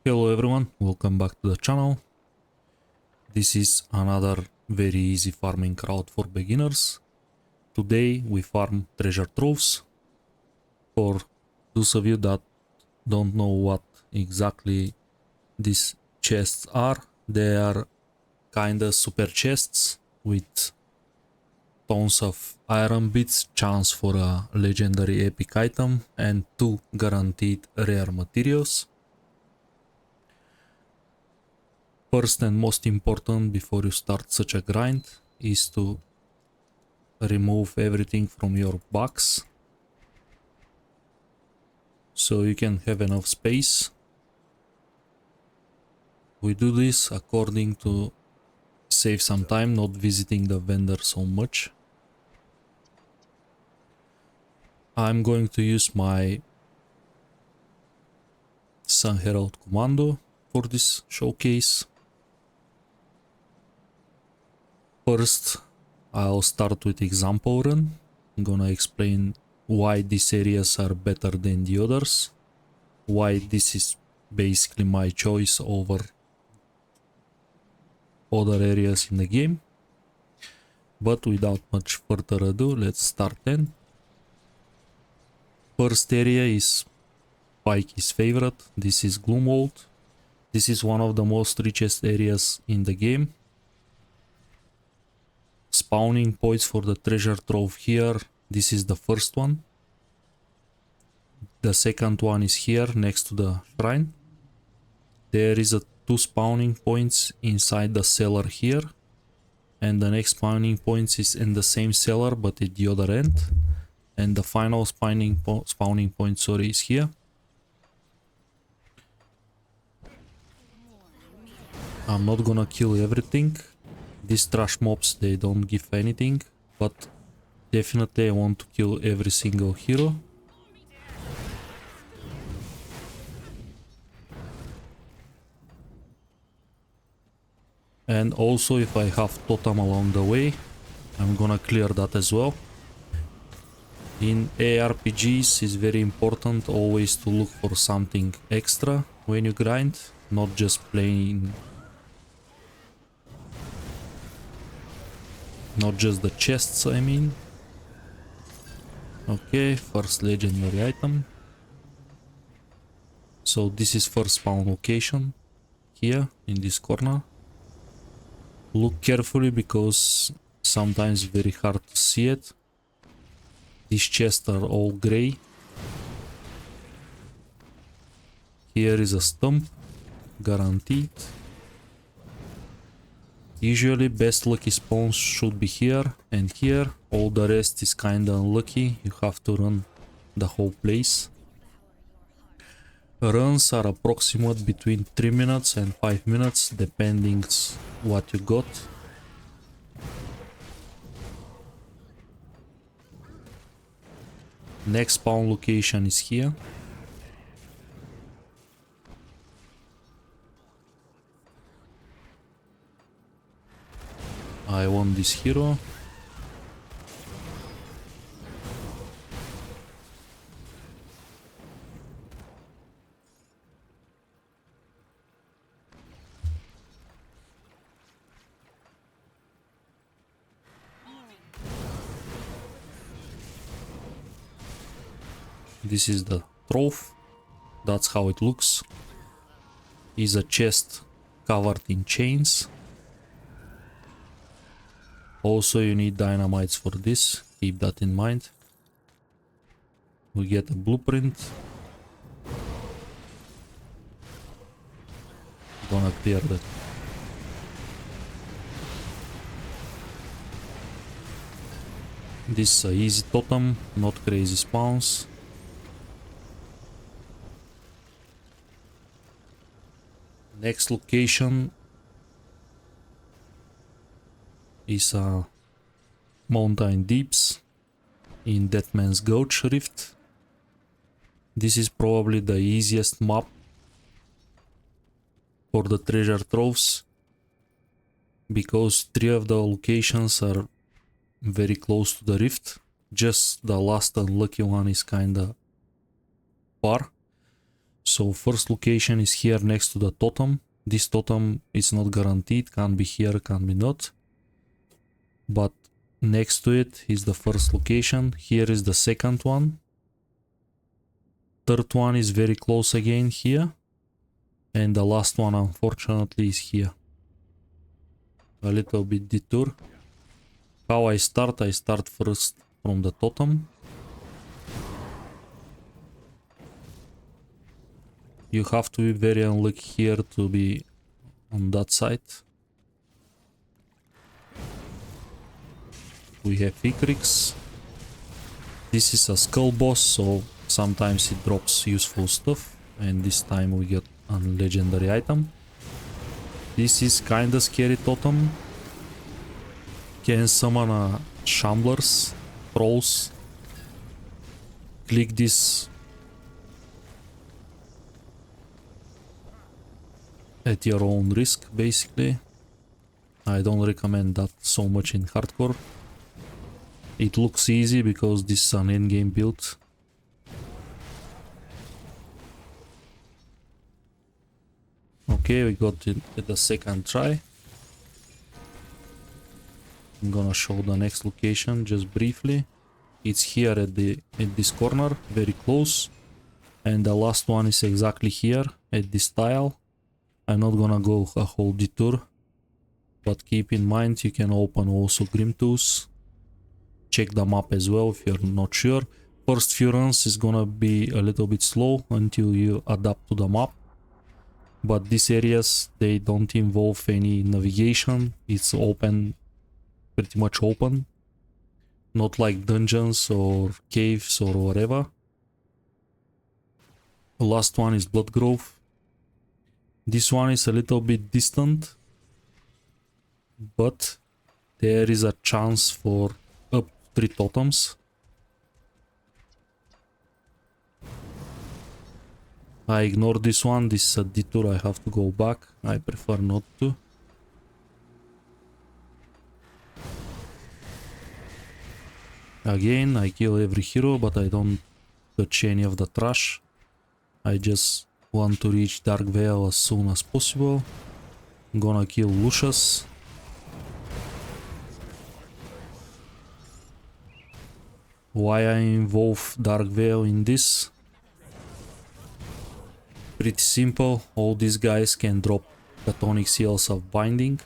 Hello everyone, welcome back to the channel. This is another very easy farming route for beginners. Today we farm treasure troves. For those of you that don't know what exactly these chests are, they are kinda super chests with tons of iron bits, chance for a legendary epic item, and 2 guaranteed rare materials. First and most important before you start such a grind is to remove everything from your box so you can have enough space. We do this according to save some time not visiting the vendor so much. I'm going to use my Sun Herald Commando for this showcase. First, I'll start with example run. I'm gonna explain why these areas are better than the others, why this is basically my choice over other areas in the game. But without much further ado, let's start then. First area is Pikey's favorite. This is Gloomwald. This is one of the most richest areas in the game. Spawning points for the treasure trove here. This is the first one. The second one is here next to the shrine. There is a 2 spawning points inside the cellar here. And the next spawning points is in the same cellar but at the other end. And the final spawning point is here. I'm not gonna kill everything. These trash mobs, they don't give anything, but definitely I want to kill every single hero. And also if I have totem along the way, I'm gonna clear that as well. In ARPGs it's very important always to look for something extra when you grind, not just playing. Not just the chests, I mean. Okay, first legendary item. So this is first spawn location, here in this corner. Look carefully because sometimes very hard to see it. These chests are all grey. Here is a stump, guaranteed. Usually best lucky spawns should be here and here, all the rest is kinda unlucky, you have to run the whole place. Runs are approximate between 3 minutes and 5 minutes depending what you got. Next spawn location is here. I want this hero. This is the trove. That's how it looks. Is a chest covered in chains. Also you need dynamites for this, keep that in mind. We get a blueprint. Gonna clear that. This is a easy totem, not crazy spawns. Next location is Mountain Deeps in Deadman's Gouge Rift. This is probably the easiest map for the treasure troves because 3 of the locations are very close to the rift. Just the last unlucky one is kinda far. So first location is here next to the totem. This totem is not guaranteed, can be here, can be not. But next to it is the first location. Here is the second one. Third one is very close again here. And the last one unfortunately is here. A little bit detour. How I start first from the totem. You have to be very unlucky here to be on that side. We have Icrix. This is a skull boss, so sometimes it drops useful stuff, and this time we get a legendary item. This is kinda scary totem. Can summon a Shamblers, Trolls. Click this at your own risk, basically. I don't recommend that so much in hardcore. It looks easy because this is an endgame build. Okay, we got it at the second try. I'm gonna show the next location just briefly. It's here at this corner, very close. And the last one is exactly here at this tile. I'm not gonna go a whole detour, but keep in mind you can open also Grim Tools. Check the map as well if you're not sure. First few runs is gonna be a little bit slow until you adapt to the map. But these areas, they don't involve any navigation. It's open, pretty much open. Not like dungeons or caves or whatever. The last one is Bloodgrove. This one is a little bit distant, but there is a chance for up 3 totems. I ignore this one, this is a detour, I have to go back. I prefer not to. Again, I kill every hero, but I don't touch any of the trash. I just want to reach Darkvale as soon as possible. I'm gonna kill Lucius. Why I involve Darkvale in this? Pretty simple, all these guys can drop Chthonic Seals of Binding.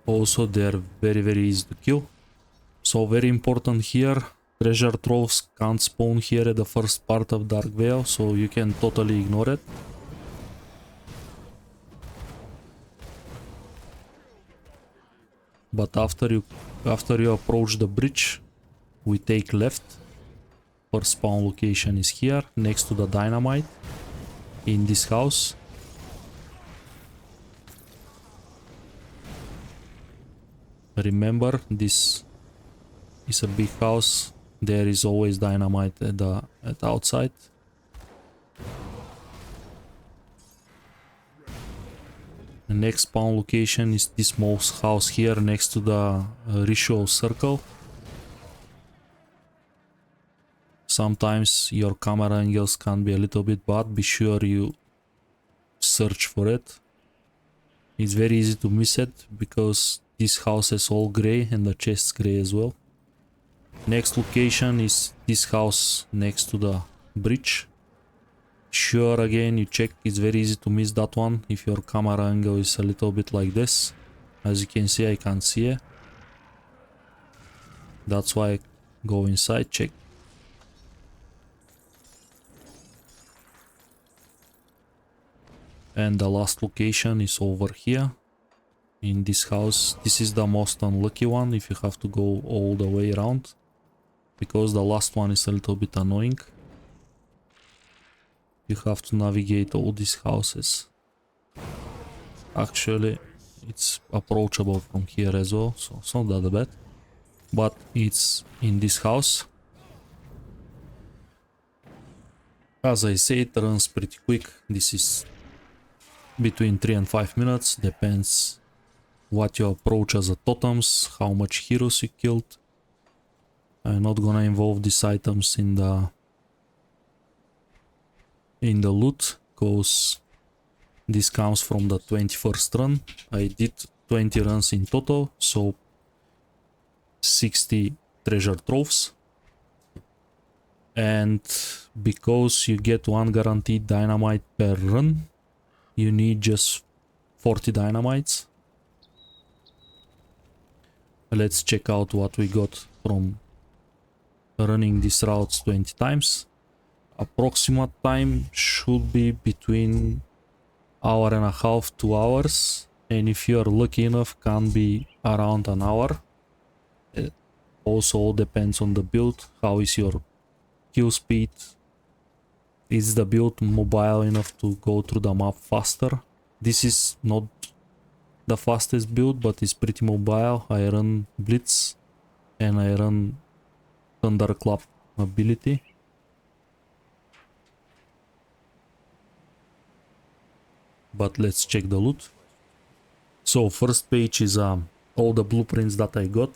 Also they're very easy to kill. So very important here, treasure troves can't spawn here at the first part of Darkvale, so you can totally ignore it. But after you approach the bridge, we take left. First spawn location is here, next to the dynamite, in this house. Remember, this is a big house. There is always dynamite at the outside. The next spawn location is this small house here next to the ritual circle. Sometimes your camera angles can be a little bit bad, be sure you search for it. It's very easy to miss it because this house is all grey and the chest's grey as well. Next location is this house next to the bridge. Sure, again you check, it's very easy to miss that one if your camera angle is a little bit like this. As you can see, I can't see it. That's why I go inside, check. And the last location is over here in this house. This is the most unlucky one if you have to go all the way around, because the last one is a little bit annoying. You have to navigate all these houses. Actually, it's approachable from here as well, so it's not that bad. But it's in this house. As I say, it runs pretty quick. This is between 3 and 5 minutes, depends what you approach as a totems, how much heroes you killed. I'm not gonna involve these items in the in the loot, because this comes from the 21st run. I did 20 runs in total, so 60 treasure troves. And because you get one guaranteed dynamite per run, you need just 40 dynamites. Let's check out what we got from running these routes 20 times. Approximate time should be between hour and a half, 2 hours, and if you are lucky enough, can be around an hour. It also all depends on the build. How is your kill speed? Is the build mobile enough to go through the map faster? This is not the fastest build, but it's pretty mobile. I run Blitz and I run Thunderclap ability. But let's check the loot. So first page is all the blueprints that I got.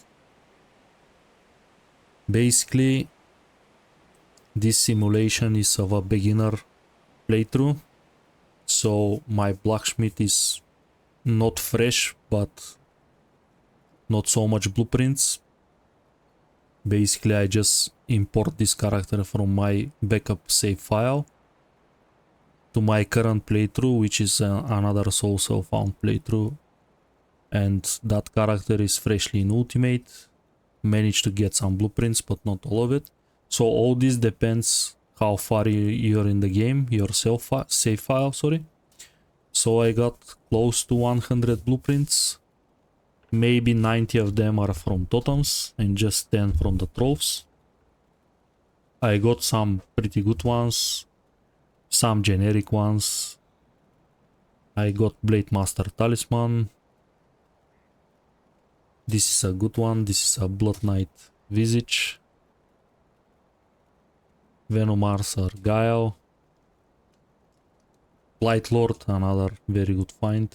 Basically, this simulation is of a beginner playthrough. So my blacksmith is not fresh, but not so much blueprints. Basically, I just import this character from my backup save file to my current playthrough, which is another Soul Found playthrough, and that character is freshly in Ultimate. Managed to get some blueprints, but not all of it. So all this depends how far you're in the game, your save file, sorry. So I got close to 100 blueprints. Maybe 90 of them are from totems and just 10 from the troves. I got some pretty good ones, some generic ones. I got Blade Master Talisman. This is a good one. This is a Blood Knight Visage. Venomars Argyle. Blight Lord, another very good find.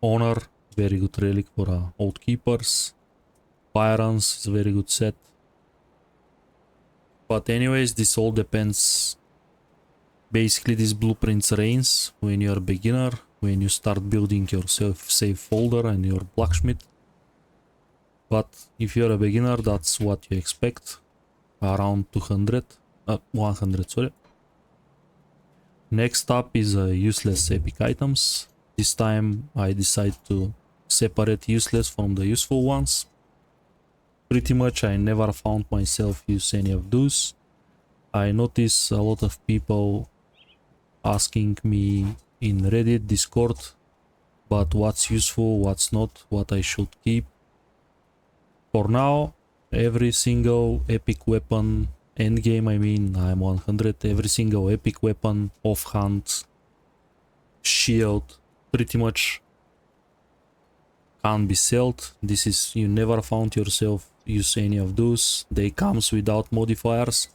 Honor, very good relic for old keepers. Pyrons is a very good set. But anyways, this all depends. Basically, these blueprints range when you're a beginner, when you start building your save folder and your blacksmith. But if you're a beginner, that's what you expect. Around 100, sorry. Next up is useless epic items. This time I decide to separate useless from the useful ones. Pretty much I never found myself use any of those. I notice a lot of people asking me in Reddit, Discord, but what's useful, what's not, what I should keep. For now, every single epic weapon, endgame I mean, I'm 100, every single epic weapon, offhand, shield, pretty much can be sold. This is, you never found yourself use any of those. They comes without modifiers,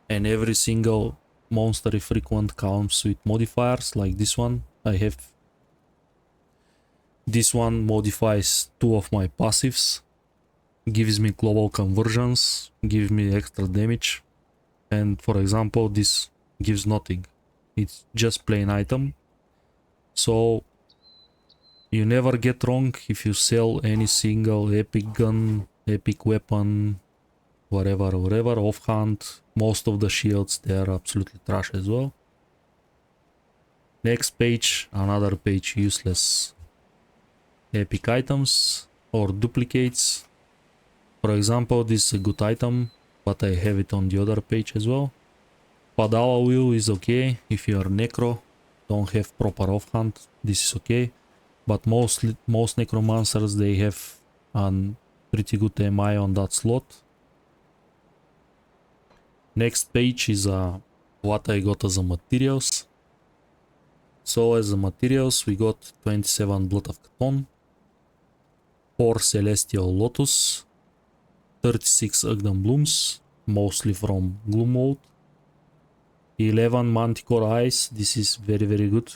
and every single monster frequent comes with modifiers, like this one. I have this one modifies 2 of my passives, gives me global conversions, gives me extra damage, and for example this gives nothing. It's just plain item. So you never get wrong if you sell any single epic gun, epic weapon, whatever offhand. Most of the shields, they are absolutely trash as well. Next page, another page, useless epic items or duplicates. For example, this is a good item, but I have it on the other page as well. Padala wheel is okay if you are necro, don't have proper offhand, this is okay. But most necromancers, they have a pretty good MI on that slot. Next page is what I got as a materials. So as a materials, we got 27 Blood of Cthon, 4 Celestial Lotus, 36 Ugden Blooms, mostly from Gloomwald, 11 Manticore Eyes. This is very good.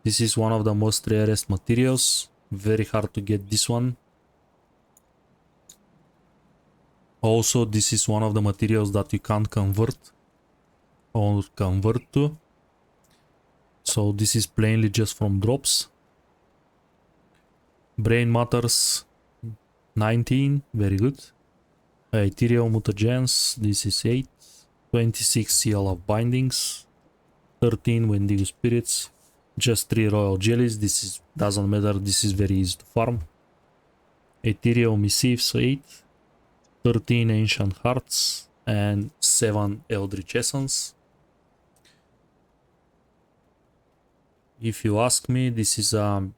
This is one of the most rarest materials, very hard to get this one. Also, this is one of the materials that you can't convert or convert to. So this is plainly just from drops. Brain Matters 19, very good. Ethereal Mutagens, this is 8. 26 Seal of Bindings. 13 Wendigo Spirits. Just 3 Royal Jellies, this is doesn't matter, this is very easy to farm. Ethereal Missives 8. 13 Ancient Hearts and 7 Eldritch Essence. If you ask me, this is for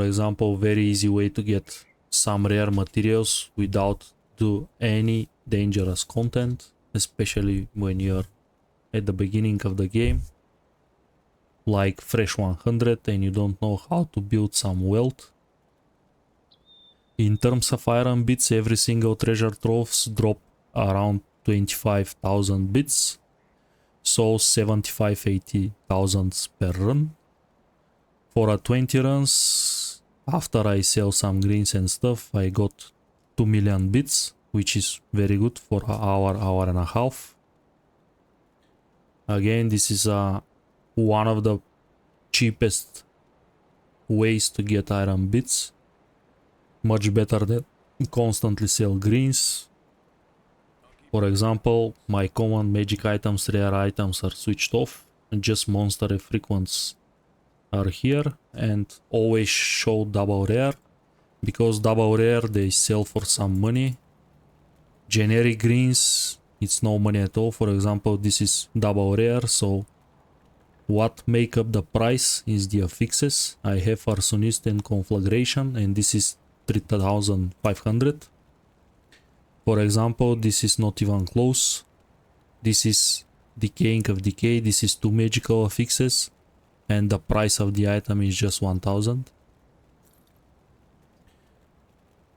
example, very easy way to get some rare materials without do any dangerous content, especially when you're at the beginning of the game, like Fresh 100 and you don't know how to build some wealth. In terms of iron bits, every single treasure troves drop around 25,000 bits, so 75-80,000 per run. For a 20 runs, after I sell some greens and stuff, I got 2 million bits, which is very good for an hour and a half. Again, this is one of the cheapest ways to get iron bits. Much better than constantly sell greens. For example, my common magic items, rare items are switched off, and just monster frequents are here, and always show double rare, because double rare they sell for some money. Generic greens, it's no money at all. For example, this is double rare, so what make up the price is the affixes. I have Arsonist and Conflagration, and this is 3,500. For example, this is not even close. This is Decaying of Decay, this is 2 magical affixes, and the price of the item is just 1,000.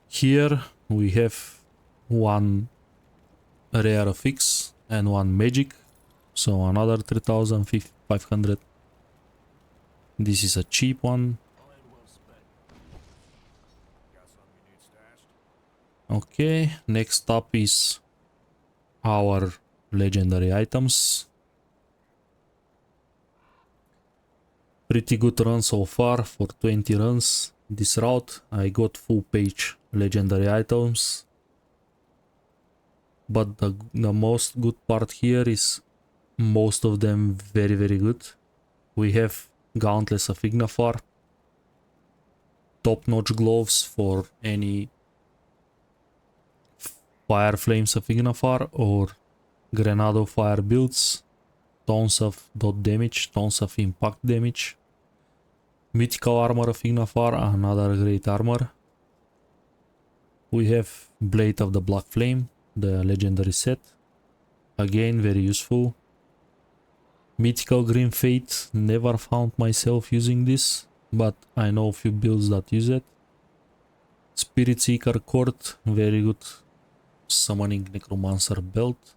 Here we have one rare affix and one magic, so another 3,500. This is a cheap one. Okay, next up is our legendary items. Pretty good run so far for 20 runs. This route I got full page legendary items. But the most good part here is most of them very good. We have Gauntless of Ignafar, top-notch gloves for any Fire Flames of Ignafar or Grenado Fire builds, tons of dot damage, tons of impact damage. Mythical Armor of Ignafar, another great armor. We have Blade of the Black Flame, the legendary set, again very useful. Mythical Green Fate, never found myself using this, but I know a few builds that use it. Spirit Seeker Court, very good summoning necromancer belt.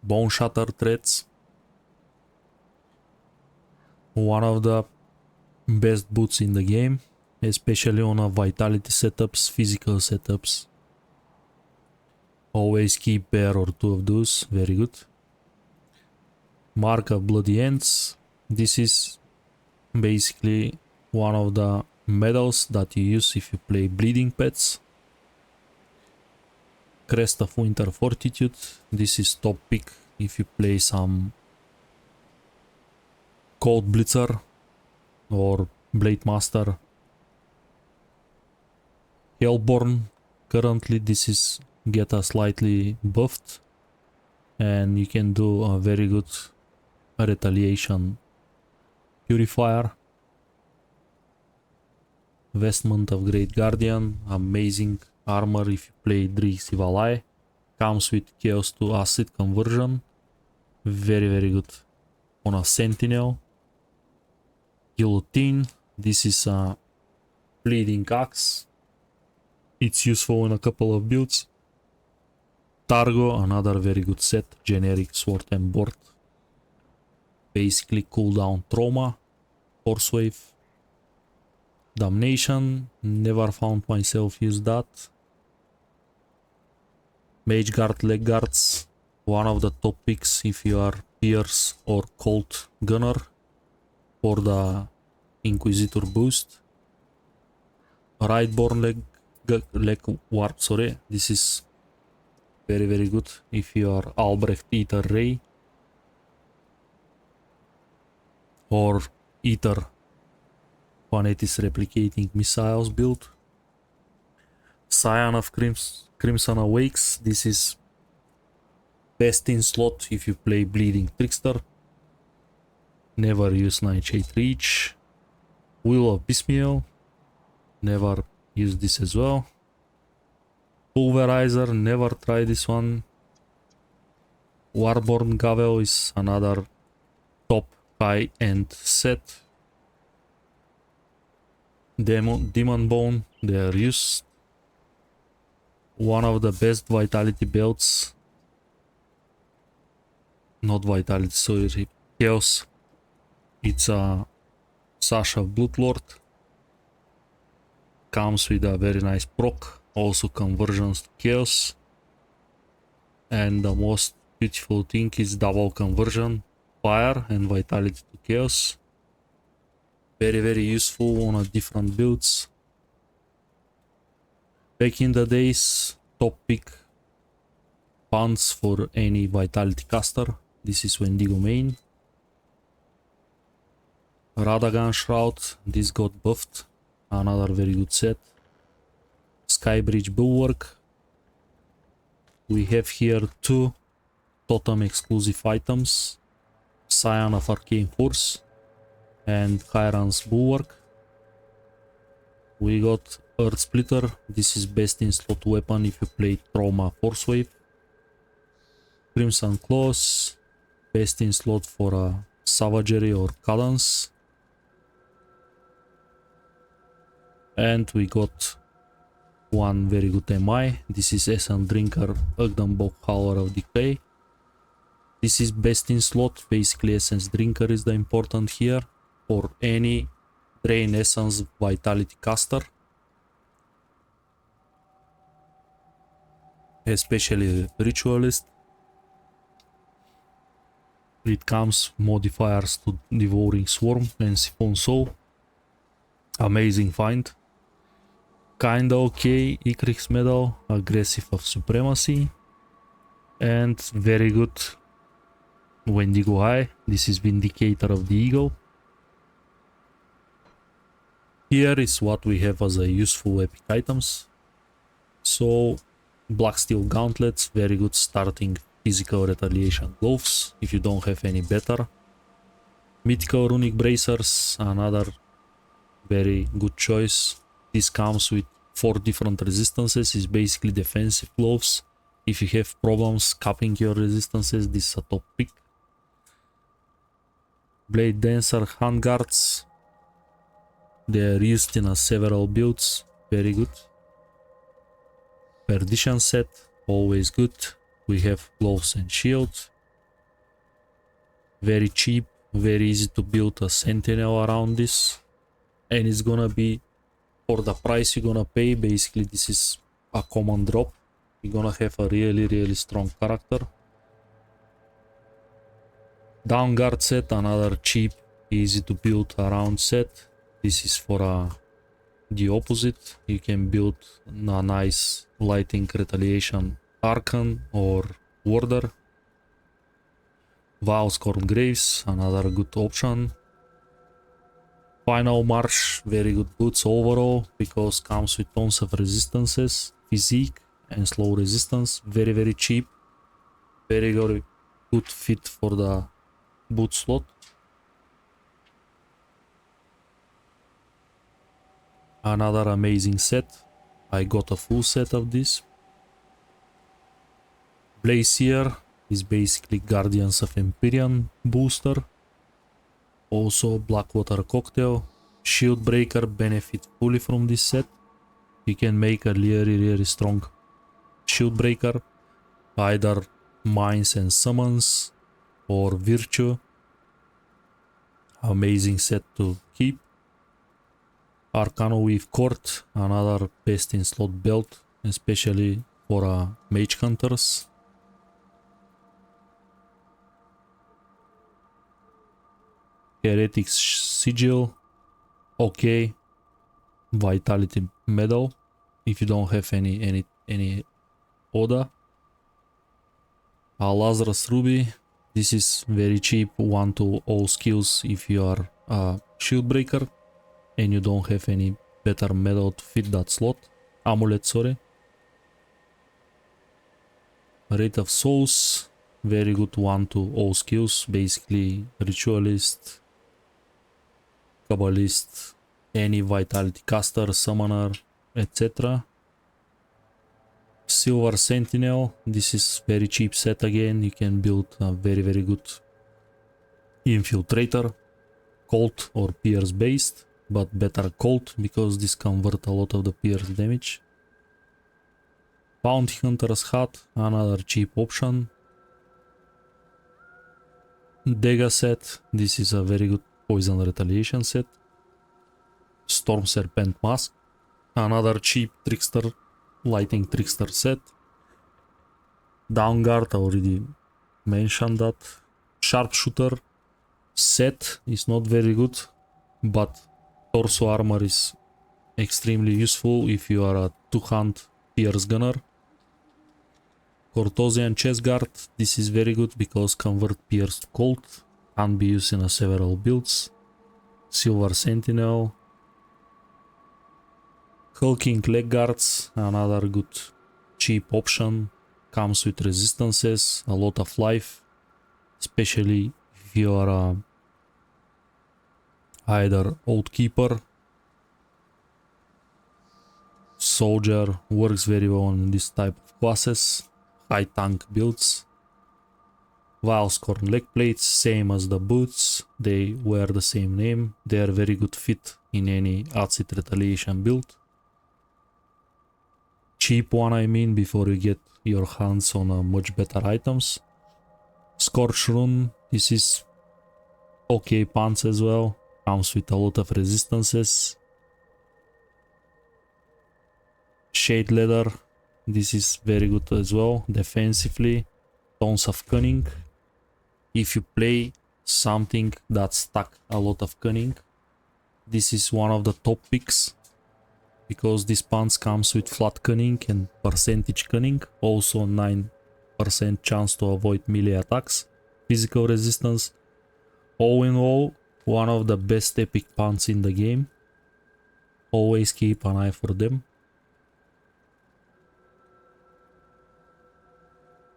Bone Shatter Threads, one of the best boots in the game, especially on a vitality setups, physical setups. Always keep pair or two of those, very good. Mark of Bloody Ends, this is basically one of the medals that you use if you play bleeding pets. Crest of Winter Fortitude, this is top pick if you play some Cold Blitzer or Blade Master. Hellborn, currently this is get a slightly buffed, and you can do a very good retaliation purifier. Vestment of Great Guardian, amazing armor if you play Drig's Evil Eye. Comes with Chaos to Acid conversion, very good on a Sentinel. Guillotine, this is a bleeding axe, it's useful in a couple of builds. Targo, another very good set, generic sword and board. Basically cooldown trauma, force wave. Damnation, never found myself use that. Mage Guard leg guards, one of the top picks if you are Pierce or Colt Gunner for the Inquisitor boost. Rightborn leg warp, sorry. This is very good if you are Albrecht Eater Ray or Eater Phanetis replicating missiles build. Scion of Crimson Awakes. This is best in slot if you play Bleeding Trickster. Never use Nightshade Reach. Will of Bismiel. Never use this as well. Pulverizer, never try this one. Warborn Gavel is another top high-end set. Demon Bone, they are used. One of the best Vitality belts. Not Vitality, sorry, Chaos. It's a Sasha Bloodlord. Comes with a very nice proc, also conversions to Chaos. And the most beautiful thing is double conversion, Fire and Vitality to Chaos. Very useful on a different builds. Back in the days, top pick funds for any Vitality caster. This is Wendigo main. Radagon Shroud, this got buffed. Another very good set. Skybridge Bulwark. We have here two Totem exclusive items. Scion of Arcane Force and Hiran's Bulwark. We got Earth Splitter. This is best in slot weapon if you play Trauma Force Wave. Crimson Claws. Best in slot for a Savagery or Cadence. And we got one very good MI. This is Essence Drinker Ugdenbok Howler of Decay. This is best in slot. Basically Essence Drinker is the important here for any Drain Essence Vitality caster. Especially Ritualist. It comes modifiers to Devouring Swarm and Siphon Soul. Amazing find. Kinda okay, Icrix Medal, Aggressive of Supremacy. And very good Wendigo Eye. This is Vindicator of the Eagle. Here is what we have as a useful epic items. So, Black Steel Gauntlets, very good starting physical retaliation gloves, if you don't have any better. Mythical Runic Bracers, another very good choice. This comes with 4 different resistances, it's basically defensive gloves. If you have problems capping your resistances, this is a top pick. Blade Dancer Handguards, they are used in several builds, very good. Perdition set, always good. We have gloves and shield. Very cheap, very easy to build a sentinel around this. And it's gonna be, for the price you're gonna pay, basically this is a common drop. You're gonna have a really strong character. Downguard set, another cheap, easy to build around set. This is for the opposite. You can build a nice Lightning Retaliation Archon or Warder. Valscorn Graves, another good option. Final March, very good boots overall, because comes with tons of resistances, physique and slow resistance. Very cheap, very good fit for the boot slot. Another amazing set. I got a full set of this. Blazier is basically Guardians of Empyrean booster. Also Blackwater Cocktail. Shield Breaker benefit fully from this set. You can make a really strong Shield Breaker. Either Mines and Summons or Virtue. Amazing set to keep. Arcano Weave Court, another best in slot belt, especially for mage hunters. Heretic Sigil, okay. Vitality Medal, if you don't have any Oda. Lazarus Ruby, this is very cheap, 1 to all skills if you are a shield breaker and you don't have any better medal to fit that slot. Amulet, sorry. Rate of Souls, very good, 1 to all skills, basically Ritualist, Kabbalist, any Vitality Caster, Summoner, etc. Silver Sentinel, this is very cheap set again, you can build a very good Infiltrator, Colt or Pierce based, but better Colt because this convert a lot of the Pierce damage. Bounty Hunter's Hat, another cheap option. Dega set, this is a very good Poison Retaliation set. Storm Serpent Mask, another cheap Trickster, Lightning Trickster set. Downguard, I already mentioned that. Sharpshooter set is not very good, but torso armor is extremely useful if you are a two-hand Pierce Gunner. Cortosian Chest Guard, this is very good because convert Pierce to Colt, can be used in several builds. Silver Sentinel. Hulking Leg Guards, another good cheap option, comes with resistances, a lot of life, especially if you are either Old Keeper, Soldier, works very well in this type of classes, high tank builds. Vilescorn leg plates, same as the boots, they wear the same name, they are very good fit in any Acid Retaliation build. Cheap one, I mean, before you get your hands on much better items. Scorch Rune, this is okay pants as well, comes with a lot of resistances. Shade Leather, this is very good as well, defensively. Tons of Cunning. If you play something that stack a lot of Cunning, this is one of the top picks, because this pants comes with flat Cunning and percentage Cunning, also 9% chance to avoid melee attacks, physical resistance. All in all, one of the best epic pants in the game. Always keep an eye for them.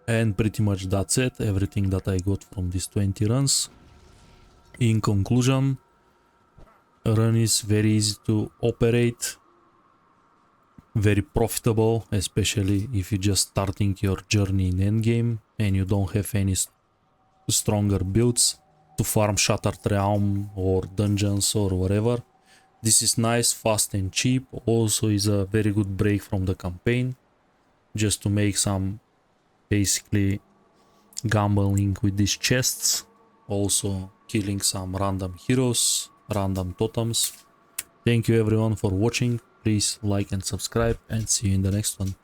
And pretty much that's it, everything that I got from these 20 runs. In conclusion, run is very easy to operate, very profitable, especially if you're just starting your journey in endgame and you don't have any stronger builds to farm Shattered Realm or dungeons or whatever. This is nice, fast and cheap, also is a very good break from the campaign, just to make some basically gambling with these chests, also killing some random heroes, random totems. Thank you everyone for watching, please like and subscribe, and see you in the next one.